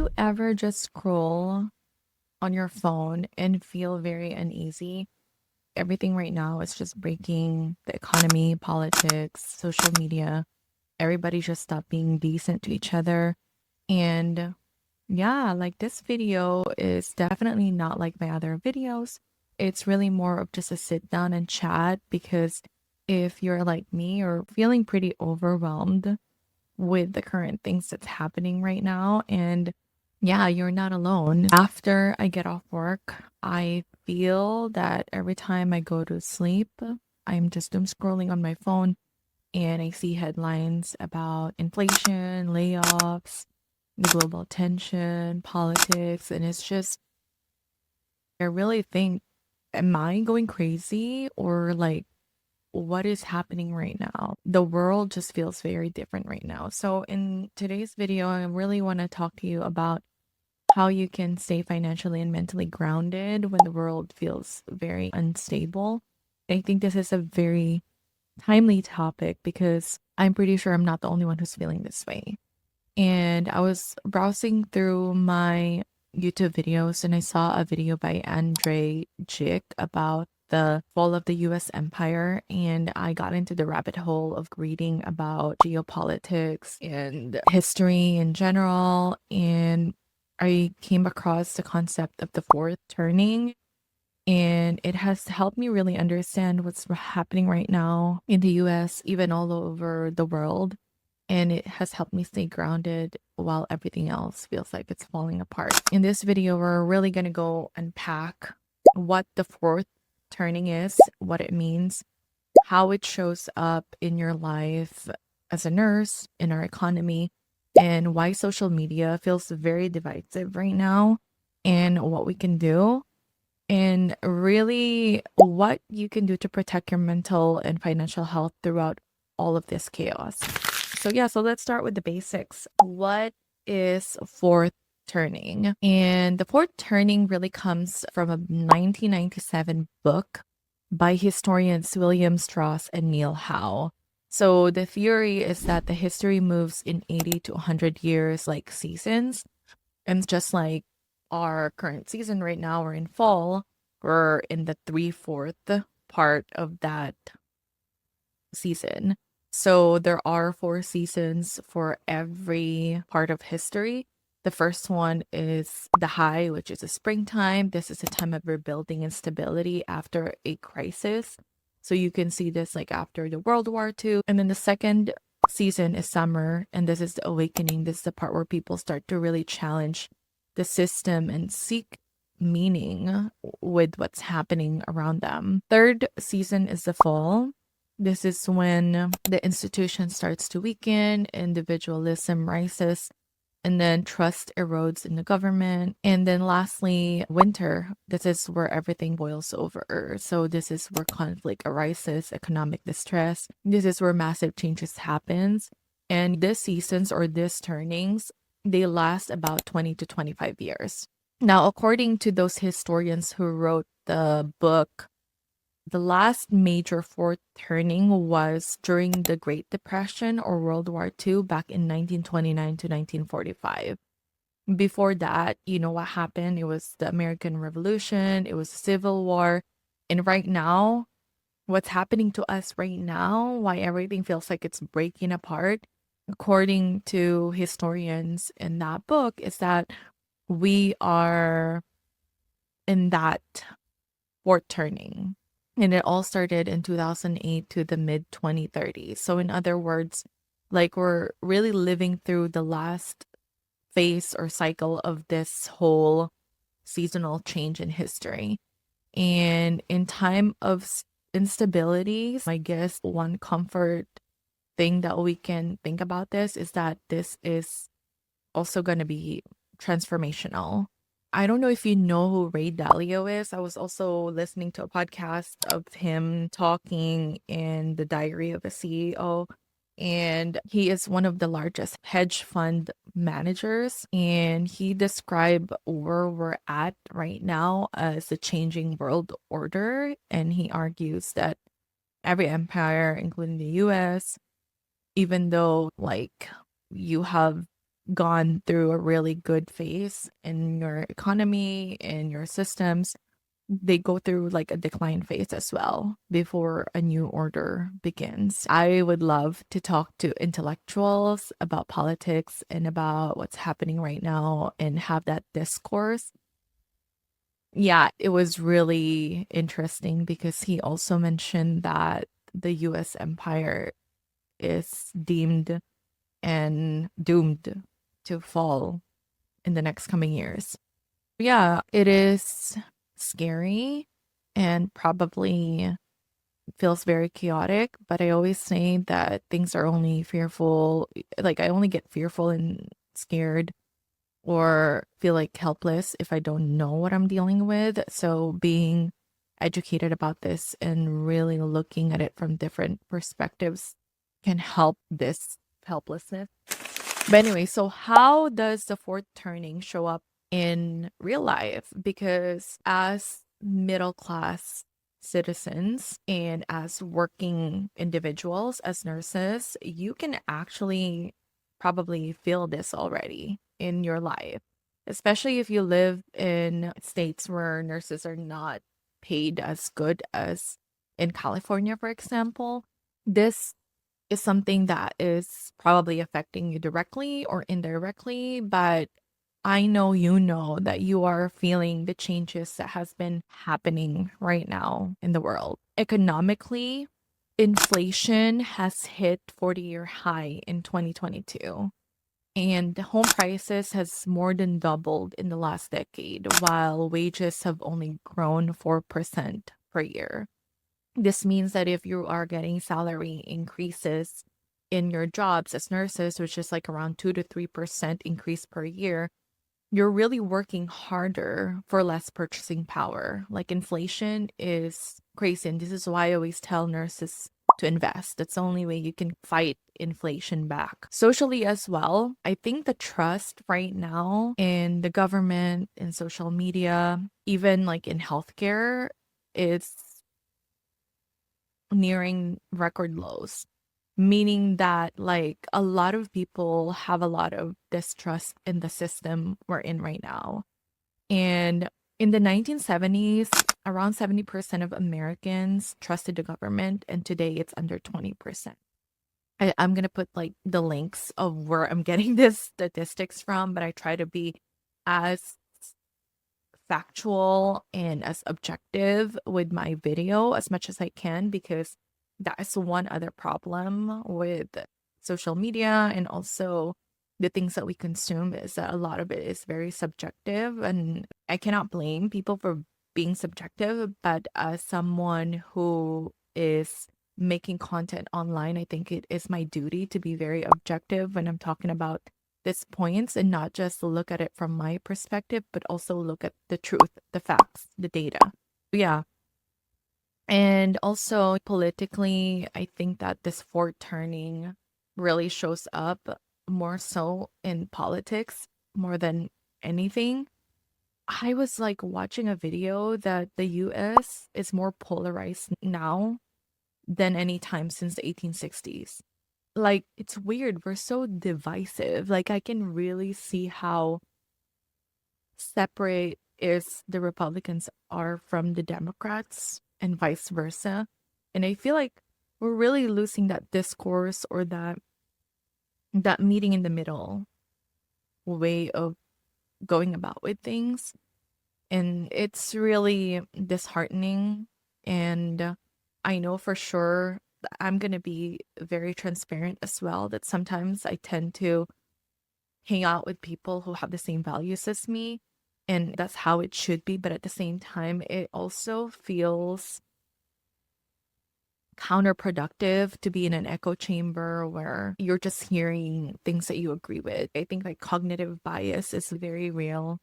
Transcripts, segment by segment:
you ever just scroll on your phone and feel very uneasy? Everything right now is just breaking the economy, politics, social media. Everybody just stopped being decent to each other. And yeah, like this video is definitely not like my other videos. It's really more of just a sit down and chat because if you're like me or feeling pretty overwhelmed with the current things that's happening right now. And yeah, you're not alone. After I get off work, I feel that every time I go to sleep, I'm just doom scrolling on my phone and I see headlines about inflation, layoffs, the global tension, politics, and it's just, I really think, am I going crazy or like what is happening right now? The world just feels very different right now. So, in today's video, I really want to talk to you about how you can stay financially and mentally grounded when the world feels very unstable. I think this is a very timely topic because I'm pretty sure I'm not the only one who's feeling this way. And I was browsing through my YouTube videos and I saw a video by Andre Jick about the fall of the US empire. And I got into the rabbit hole of reading about geopolitics and history in general. And I came across the concept of the fourth turning. And it has helped me really understand what's happening right now in the US, even all over the world, and it has helped me stay grounded while everything else feels like it's falling apart. In this video, we're really going to go unpack what the fourth turning is, what it means, how it shows up in your life as a nurse, in our economy, and why social media feels very divisive right now, and what we can do, and really what you can do to protect your mental and financial health throughout all of this chaos. So let's start with the basics. What is fourth turning? And the fourth turning really comes from a 1997 book by historians William Strauss and Neil Howe. So the theory is that the history moves in 80 to 100 years like seasons. And just like our current season right now, we're in fall, we're in the three-fourth part of that season. So there are four seasons for every part of history. The first one is the high, which is the springtime. This is a time of rebuilding and stability after a crisis. So you can see this like after the World War II. And then the second season is summer, and this is the awakening. This is the part where people start to really challenge the system and seek meaning with what's happening around them. Third season is the fall. This is when the institution starts to weaken, individualism rises, and then trust erodes in the government. And then lastly, winter. This is where everything boils over. So this is where conflict arises, economic distress. This is where massive changes happens. And these seasons or these turnings, they last about 20 to 25 years. Now, according to those historians who wrote the book, the last major fourth turning was during the Great Depression or World War II back in 1929 to 1945. Before that, you know what happened? It was the American Revolution, it was Civil War. And right now, what's happening to us right now, why everything feels like it's breaking apart, according to historians in that book, is that we are in that fourth turning. And it all started in 2008 to the mid 2030s. So, in other words, like we're really living through the last phase or cycle of this whole seasonal change in history. And in time of instability, I guess one comfort thing that we can think about this is that this is also going to be transformational. I don't know if you know who Ray Dalio is. I was also listening to a podcast of him talking in the Diary of a CEO, and he is one of the largest hedge fund managers. And he described where we're at right now as a changing world order. And he argues that every empire, including the US, even though like you have gone through a really good phase in your economy, in your systems, they go through like a decline phase as well before a new order begins. I would love to talk to intellectuals about politics and about what's happening right now and have that discourse. Yeah, it was really interesting because he also mentioned that the US empire is deemed and doomed to fall in the next coming years. Yeah, it is scary and probably feels very chaotic, but I always say that things are only fearful. Like, I only get fearful and scared or feel like helpless if I don't know what I'm dealing with. So, being educated about this and really looking at it from different perspectives can help this helplessness. But anyway, so how does the fourth turning show up in real life? Because as middle class citizens and as working individuals, as nurses, you can actually probably feel this already in your life, especially if you live in states where nurses are not paid as good as in California, for example. This is something that is probably affecting you directly or indirectly, but I know you know that you are feeling the changes that has been happening right now in the world. Economically, inflation has hit 40-year high in 2022, and home prices has more than doubled in the last decade, while wages have only grown 4% per year. This means that if you are getting salary increases in your jobs as nurses, which is like around 2 to 3% increase per year, you're really working harder for less purchasing power. Like, inflation is crazy. And this is why I always tell nurses to invest. That's the only way you can fight inflation back. Socially as well, I think the trust right now in the government, in social media, even like in healthcare, is nearing record lows, meaning that like a lot of people have a lot of distrust in the system we're in right now. And in the 1970s, around 70% of Americans trusted the government, and today it's under 20%. I'm going to put like the links of where I'm getting this statistics from, but I try to be as factual and as objective with my video as much as I can, because that is one other problem with social media and also the things that we consume is that a lot of it is very subjective, and I cannot blame people for being subjective, but as someone who is making content online, I think it is my duty to be very objective when I'm talking about these points and not just look at it from my perspective, but also look at the truth, the facts, the data. Yeah. And also politically, I think that this fourth turning really shows up more so in politics more than anything. I was like watching a video that the US is more polarized now than any time since the 1860s. Like, it's weird. We're so divisive. Like, I can really see how separate is the Republicans are from the Democrats and vice versa. And I feel like we're really losing that discourse or that meeting in the middle way of going about with things. And it's really disheartening. And I know for sure that I'm going to be very transparent as well, that sometimes I tend to hang out with people who have the same values as me. And that's how it should be. But at the same time, it also feels counterproductive to be in an echo chamber where you're just hearing things that you agree with. I think like cognitive bias is very real.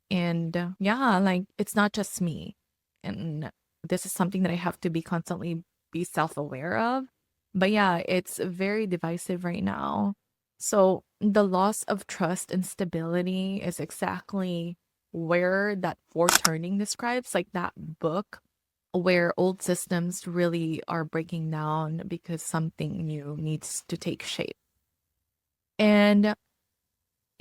And yeah, like it's not just me. And this is something that I have to be constantly be self-aware of. But yeah, it's very divisive right now. So the loss of trust and stability is exactly where that foreturning describes, like that book where old systems really are breaking down because something new needs to take shape. And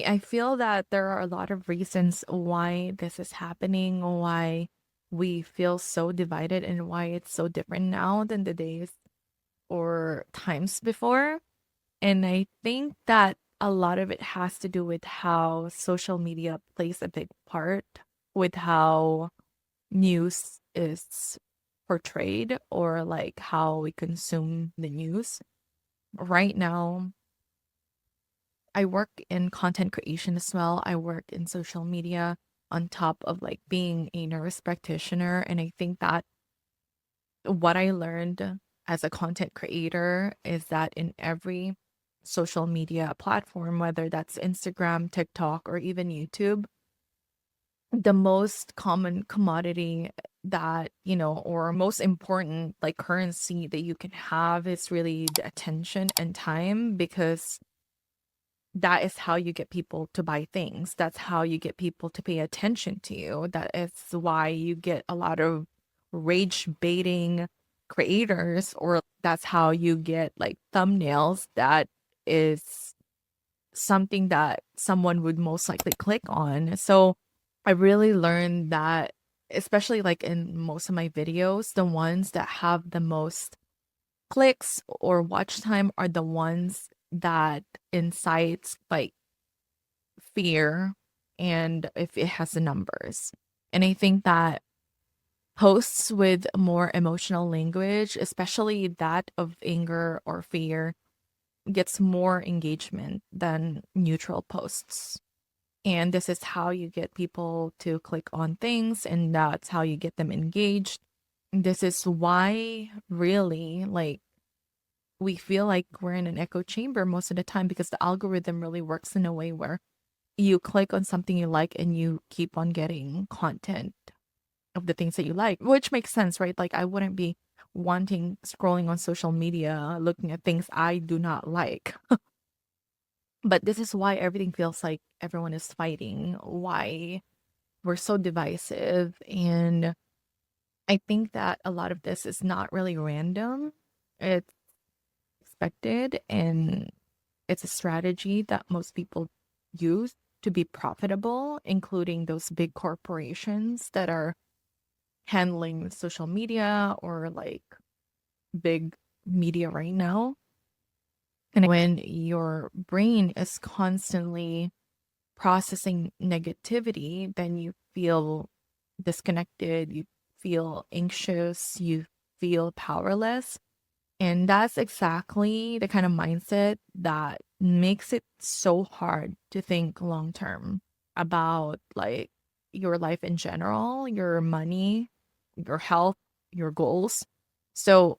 I feel that there are a lot of reasons why this is happening, why we feel so divided, and why it's so different now than the days or times before. And I think that a lot of it has to do with how social media plays a big part with how news is portrayed, or like how we consume the news. Right now, I work in content creation as well. I work in social media on top of like being a nurse practitioner. And I think that what I learned as a content creator is that in every social media platform, whether that's Instagram, TikTok, or even YouTube, the most common commodity that, or most important like currency that you can have is really the attention and time, because that is how you get people to buy things. That's how you get people to pay attention to you. That is why you get a lot of rage baiting creators, or that's how you get like thumbnails that is something that someone would most likely click on. So I really learned that, especially like in most of my videos, the ones that have the most clicks or watch time are the ones that incites like fear, and if it has the numbers. And I think that posts with more emotional language, especially that of anger or fear, gets more engagement than neutral posts. And this is how you get people to click on things, and that's how you get them engaged. This is why, really, like, we feel like we're in an echo chamber most of the time, because the algorithm really works in a way where you click on something you like and you keep on getting content of the things that you like, which makes sense, right? Like, I wouldn't be wanting scrolling on social media looking at things I do not like. But this is why everything feels like everyone is fighting, why we're so divisive. And I think that a lot of this is not really random. It's expected, and it's a strategy that most people use to be profitable, including those big corporations that are handling social media or like big media right now. And when your brain is constantly processing negativity, then you feel disconnected, you feel anxious, you feel powerless. And that's exactly the kind of mindset that makes it so hard to think long term about like your life in general, your money, your health, your goals. So,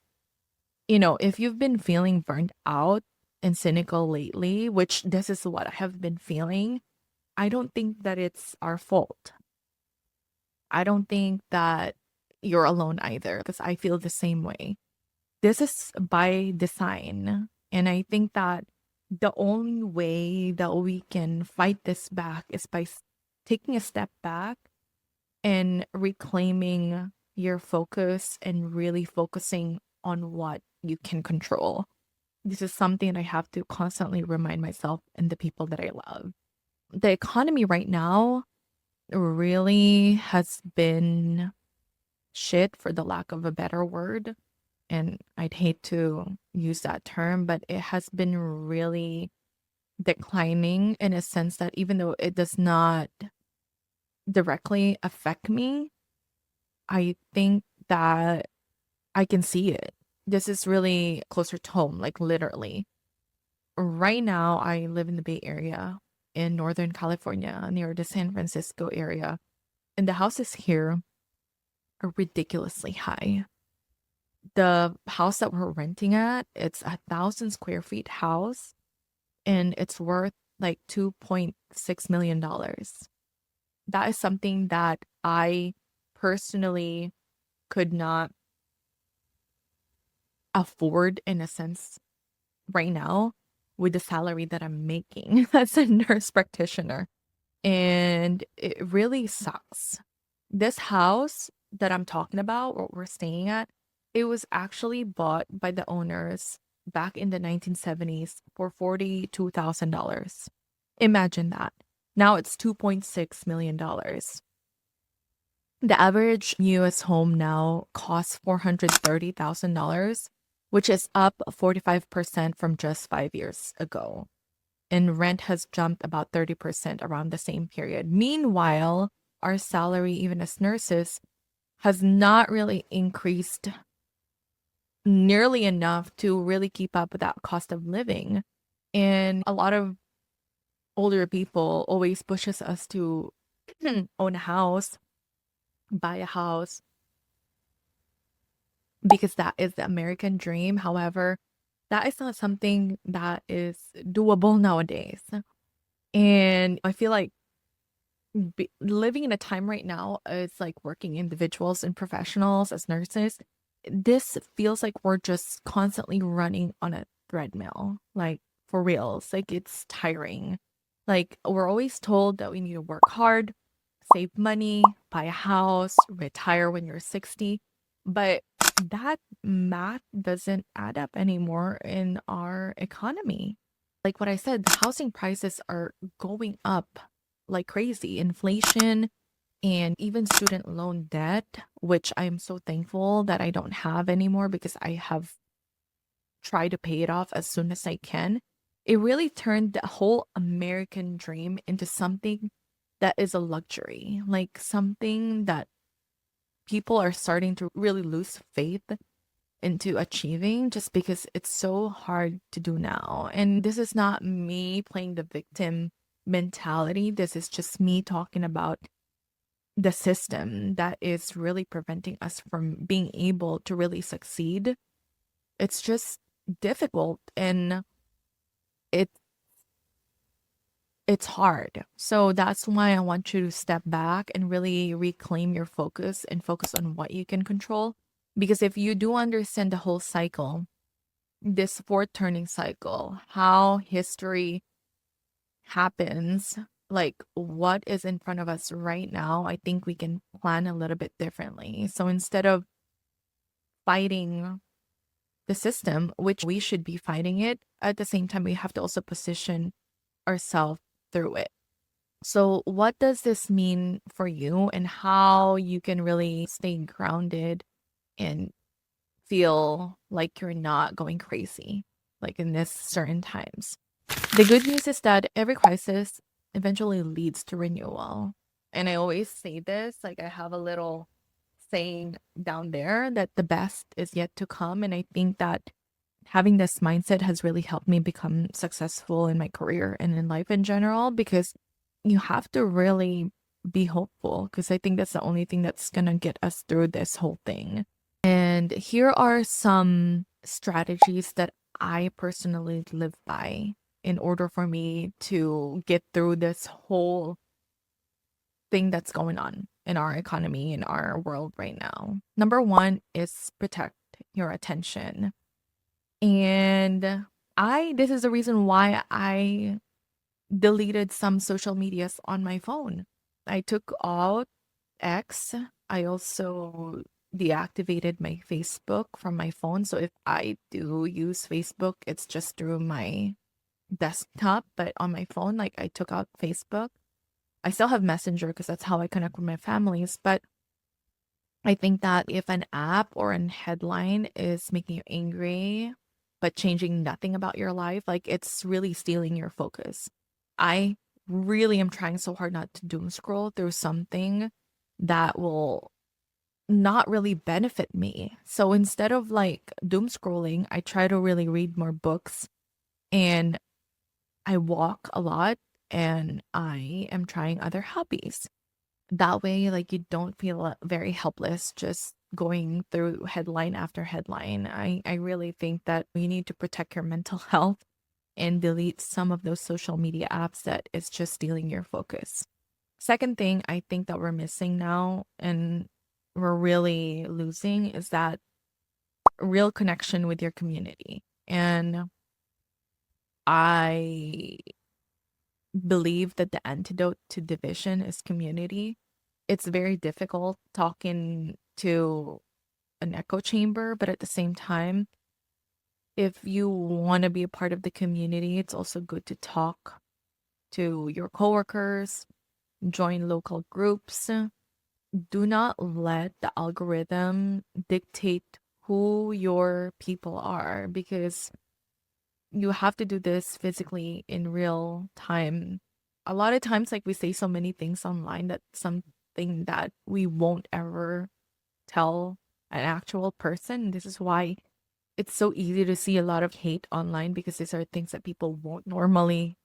if you've been feeling burnt out and cynical lately, which this is what I have been feeling, I don't think that it's our fault. I don't think that you're alone either, because I feel the same way. This is by design. And I think that the only way that we can fight this back is by taking a step back and reclaiming your focus and really focusing on what you can control. This is something I have to constantly remind myself and the people that I love. The economy right now really has been shit, for the lack of a better word. And I'd hate to use that term, but it has been really declining, in a sense that even though it does not directly affect me, I think that I can see it. This is really closer to home, like literally. Right now, I live in the Bay Area in Northern California, near the San Francisco area. And the houses here are ridiculously high. The house that we're renting at, it's 1,000 square feet house, and it's worth like $2.6 million. That is something that I personally could not afford, in a sense, right now, with the salary that I'm making as a nurse practitioner. And it really sucks. This house that I'm talking about, what we're staying at, it was actually bought by the owners back in the 1970s for $42,000. Imagine that. Now it's $2.6 million. Dollars. The average US home now costs $430,000, which is up 45% from just 5 years ago. And rent has jumped about 30% around the same period. Meanwhile, our salary, even as nurses, has not really increased nearly enough to really keep up with that cost of living. And a lot of older people always pushes us to own a house, buy a house, because that is the American dream. However, that is not something that is doable nowadays. And I feel like living in a time right now is like working individuals and professionals as nurses. This feels like we're just constantly running on a treadmill, like for reals. Like it's tiring. Like we're always told that we need to work hard, save money, buy a house, retire when you're 60. But that math doesn't add up anymore in our economy. Like what I said, the housing prices are going up like crazy. Inflation and even student loan debt, which I'm so thankful that I don't have anymore because I have tried to pay it off as soon as I can. It really turned the whole American dream into something that is a luxury, like something that people are starting to really lose faith into achieving just because it's so hard to do now. And this is not me playing the victim mentality. This is just me talking about the system that is really preventing us from being able to really succeed. It's just difficult and it it's hard. So that's why I want you to step back and really reclaim your focus and focus on what you can control. Because if you do understand the whole cycle, this fourth turning cycle, how history happens, like what is in front of us right now, I think we can plan a little bit differently. So instead of fighting the system, which we should be fighting it, at the same time, we have to also position ourselves through it. So, what does this mean for you and how you can really stay grounded and feel like you're not going crazy, like in this certain times? The good news is that every crisis eventually leads to renewal. And I always say this, like I have a little saying down there that the best is yet to come. And I think that having this mindset has really helped me become successful in my career and in life in general because you have to really be hopeful because I think that's the only thing that's going to get us through this whole thing. And here are some strategies that I personally live by in order for me to get through this whole thing that's going on in our economy, in our world right now. Number one is protect your attention. And this is the reason why I deleted some social medias on my phone. I took out X. I also deactivated my Facebook from my phone. So if I do use Facebook, it's just through my desktop, but on my phone, like I took out Facebook. I still have Messenger because that's how I connect with my families. But I think that if an app or an headline is making you angry, but changing nothing about your life, like it's really stealing your focus. I really am trying so hard not to doom scroll through something that will not really benefit me. So instead of like doom scrolling, I try to really read more books and I walk a lot and I am trying other hobbies. That way, like you don't feel very helpless just going through headline after headline. I really think that you need to protect your mental health and delete some of those social media apps that is just stealing your focus. Second thing I think that we're missing now and we're really losing is that real connection with your community. And I believe that the antidote to division is community. It's very difficult talking to an echo chamber, but at the same time, if you want to be a part of the community, it's also good to talk to your coworkers, join local groups. Do not let the algorithm dictate who your people are, because you have to do this physically in real time. A lot of times, like, we say so many things online that something that we won't ever tell an actual person. This is why it's so easy to see a lot of hate online, because these are things that people won't normally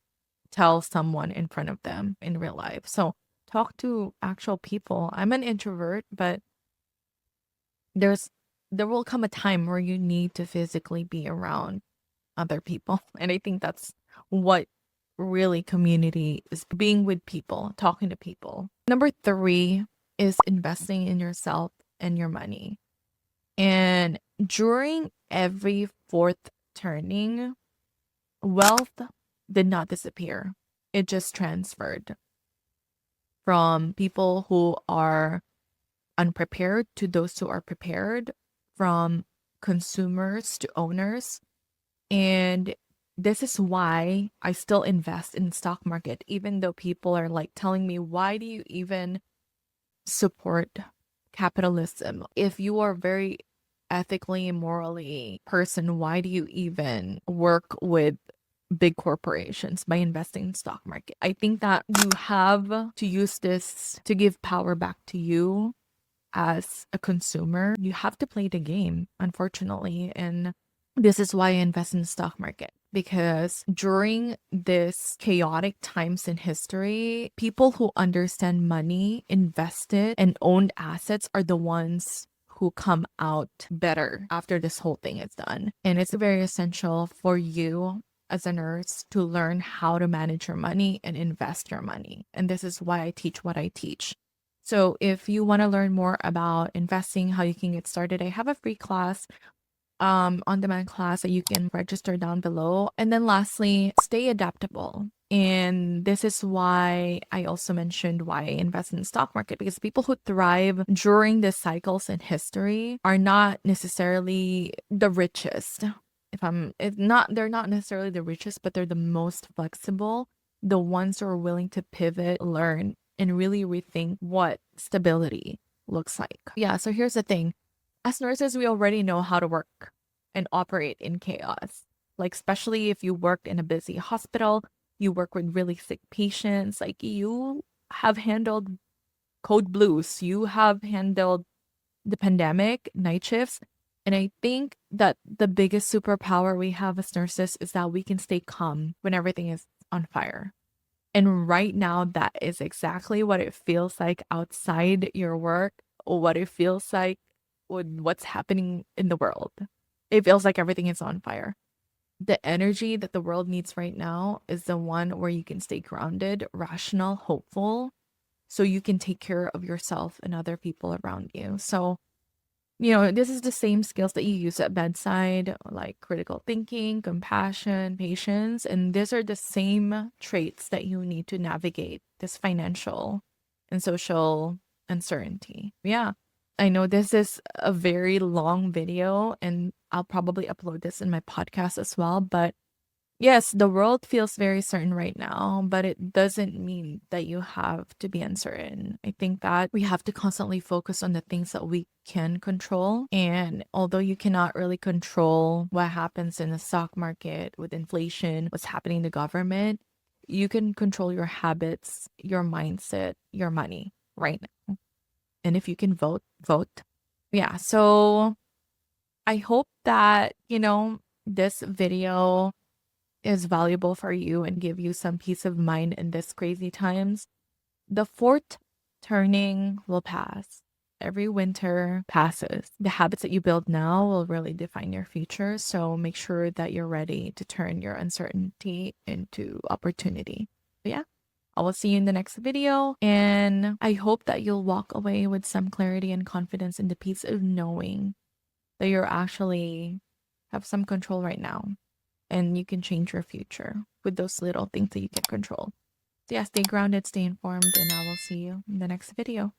tell someone in front of them in real life. So talk to actual people. I'm an introvert, but there's there will come a time where you need to physically be around other people. And I think that's what really community is, being with people, talking to people. Number 3 is investing in yourself and your money. And during every fourth turning, wealth did not disappear. It just transferred from people who are unprepared to those who are prepared, from consumers to owners. And this is why I still invest in the stock market, even though people are like telling me, why do you even support capitalism? If you are very ethically and morally person, why do you even work with big corporations by investing in stock market? I think that you have to use this to give power back to you as a consumer. You have to play the game, unfortunately. And this is why I invest in the stock market, because during this chaotic times in history, people who understand money, invested, and owned assets are the ones who come out better after this whole thing is done. And it's very essential for you as a nurse to learn how to manage your money and invest your money. And this is why I teach what I teach. So if you want to learn more about investing, how you can get started, I have a free class, on-demand class that you can register down below. And then lastly, stay adaptable. And this is why I also mentioned why I invest in the stock market, because people who thrive during the cycles in history are not necessarily the richest. They're not necessarily the richest, but they're the most flexible, the ones who are willing to pivot, learn, and really rethink what stability looks like. Yeah, so here's the thing. As nurses, we already know how to work and operate in chaos. Like, especially if you worked in a busy hospital, you work with really sick patients, like you have handled code blues, you have handled the pandemic, night shifts. And I think that the biggest superpower we have as nurses is that we can stay calm when everything is on fire. And right now, that is exactly what it feels like outside your work, or what it feels like with what's happening in the world. It feels like everything is on fire. The energy that the world needs right now is the one where you can stay grounded, rational, hopeful, so you can take care of yourself and other people around you. So, this is the same skills that you use at bedside, like critical thinking, compassion, patience. And these are the same traits that you need to navigate this financial and social uncertainty. Yeah. I know this is a very long video, and I'll probably upload this in my podcast as well. But yes, the world feels very certain right now, but it doesn't mean that you have to be uncertain. I think that we have to constantly focus on the things that we can control. And although you cannot really control what happens in the stock market with inflation, what's happening in the government, you can control your habits, your mindset, your money right now. And if you can vote, vote. Yeah, so I hope that, this video is valuable for you and give you some peace of mind in this crazy times. The fourth turning will pass. Every winter passes. The habits that you build now will really define your future. So make sure that you're ready to turn your uncertainty into opportunity. But yeah, I will see you in the next video. And I hope that you'll walk away with some clarity and confidence in the peace of knowing that you're actually have some control right now. And you can change your future with those little things that you can control. So yeah, stay grounded, stay informed, and I will see you in the next video.